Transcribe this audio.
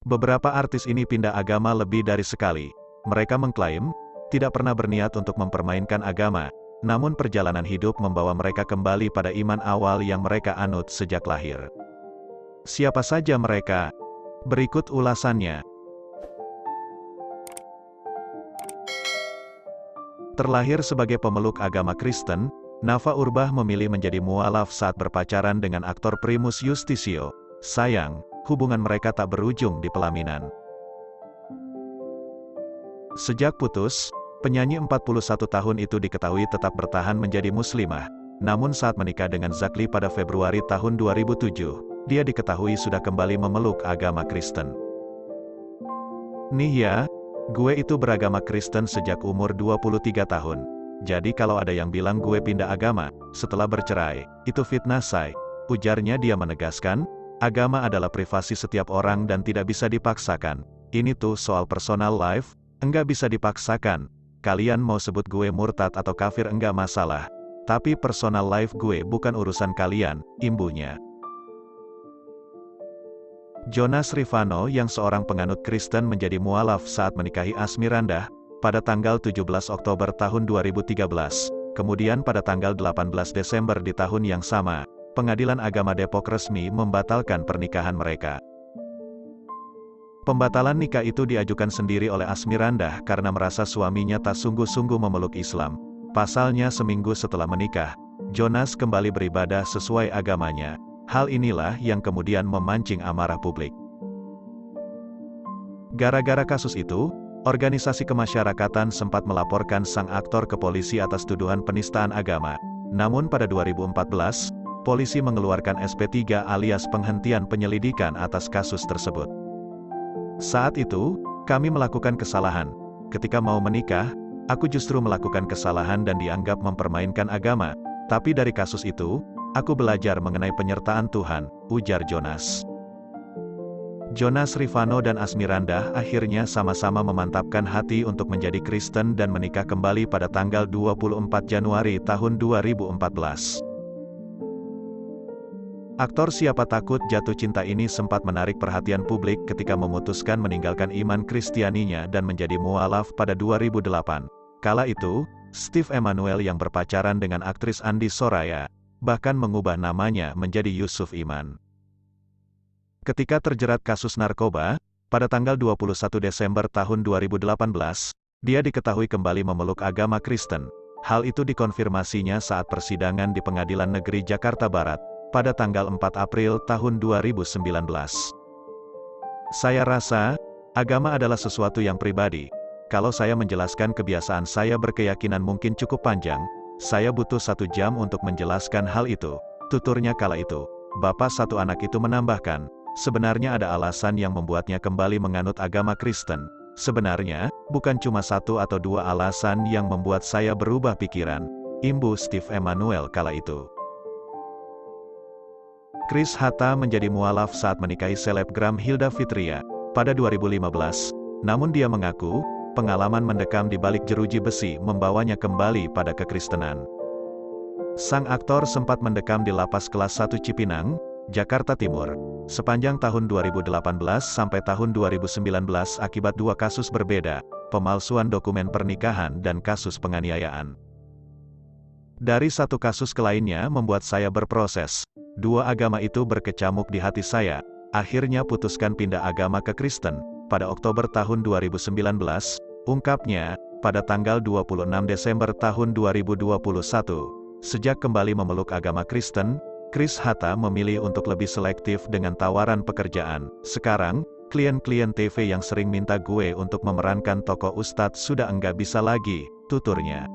Beberapa artis ini pindah agama lebih dari sekali. Mereka mengklaim, tidak pernah berniat untuk mempermainkan agama, namun perjalanan hidup membawa mereka kembali pada iman awal yang mereka anut sejak lahir. Siapa saja mereka? Berikut ulasannya. Terlahir sebagai pemeluk agama Kristen, Nafa Urbach memilih menjadi mualaf saat berpacaran dengan aktor Primus Yustisio. Sayang, hubungan mereka tak berujung di pelaminan. Sejak putus, penyanyi 41 tahun itu diketahui tetap bertahan menjadi muslimah. Namun saat menikah dengan Zakli pada Februari tahun 2007, dia diketahui sudah kembali memeluk agama Kristen. Nih ya, gue itu beragama Kristen sejak umur 23 tahun. Jadi kalau ada yang bilang gue pindah agama setelah bercerai, itu fitnah say, ujarnya. Dia menegaskan, agama adalah privasi setiap orang dan tidak bisa dipaksakan. Ini tuh soal personal life, enggak bisa dipaksakan. Kalian mau sebut gue murtad atau kafir enggak masalah. Tapi personal life gue bukan urusan kalian, imbuhnya. Jonas Rifano yang seorang penganut Kristen menjadi mualaf saat menikahi Asmirandah, pada tanggal 17 Oktober tahun 2013. Kemudian pada tanggal 18 Desember di tahun yang sama, Pengadilan Agama Depok resmi membatalkan pernikahan mereka. Pembatalan nikah itu diajukan sendiri oleh Asmirandah karena merasa suaminya tak sungguh-sungguh memeluk Islam. Pasalnya seminggu setelah menikah, Jonas kembali beribadah sesuai agamanya. Hal inilah yang kemudian memancing amarah publik. Gara-gara kasus itu, organisasi kemasyarakatan sempat melaporkan sang aktor ke polisi atas tuduhan penistaan agama. Namun pada 2014, polisi mengeluarkan SP3 alias penghentian penyelidikan atas kasus tersebut. Saat itu, kami melakukan kesalahan. Ketika mau menikah, aku justru melakukan kesalahan dan dianggap mempermainkan agama. Tapi dari kasus itu, aku belajar mengenai penyertaan Tuhan, ujar Jonas. Jonas Rifano dan Asmirandah akhirnya sama-sama memantapkan hati untuk menjadi Kristen dan menikah kembali pada tanggal 24 Januari tahun 2014. Aktor Siapa Takut Jatuh Cinta ini sempat menarik perhatian publik ketika memutuskan meninggalkan iman Kristianinya dan menjadi mualaf pada 2008. Kala itu, Steve Emmanuel yang berpacaran dengan aktris Andi Soraya, bahkan mengubah namanya menjadi Yusuf Iman. Ketika terjerat kasus narkoba, pada tanggal 21 Desember tahun 2018, dia diketahui kembali memeluk agama Kristen. Hal itu dikonfirmasinya saat persidangan di Pengadilan Negeri Jakarta Barat, pada tanggal 4 April tahun 2019. Saya rasa, agama adalah sesuatu yang pribadi. Kalau saya menjelaskan kebiasaan saya berkeyakinan mungkin cukup panjang, saya butuh 1 jam untuk menjelaskan hal itu, tuturnya kala itu. Bapak satu anak itu menambahkan, sebenarnya ada alasan yang membuatnya kembali menganut agama Kristen. Sebenarnya, bukan cuma 1 atau 2 alasan yang membuat saya berubah pikiran, imbuh Steve Emmanuel kala itu. Chris Hatta menjadi mualaf saat menikahi selebgram Hilda Fitria pada 2015, namun dia mengaku, pengalaman mendekam di balik jeruji besi membawanya kembali pada kekristenan. Sang aktor sempat mendekam di lapas kelas 1 Cipinang, Jakarta Timur, sepanjang tahun 2018 sampai tahun 2019 akibat 2 kasus berbeda, pemalsuan dokumen pernikahan dan kasus penganiayaan. Dari 1 kasus ke lainnya membuat saya berproses. 2 agama itu berkecamuk di hati saya, akhirnya putuskan pindah agama ke Kristen, pada Oktober tahun 2019, ungkapnya, pada tanggal 26 Desember tahun 2021. Sejak kembali memeluk agama Kristen, Chris Hatta memilih untuk lebih selektif dengan tawaran pekerjaan. Sekarang, klien-klien TV yang sering minta gue untuk memerankan tokoh ustadz sudah enggak bisa lagi, tuturnya.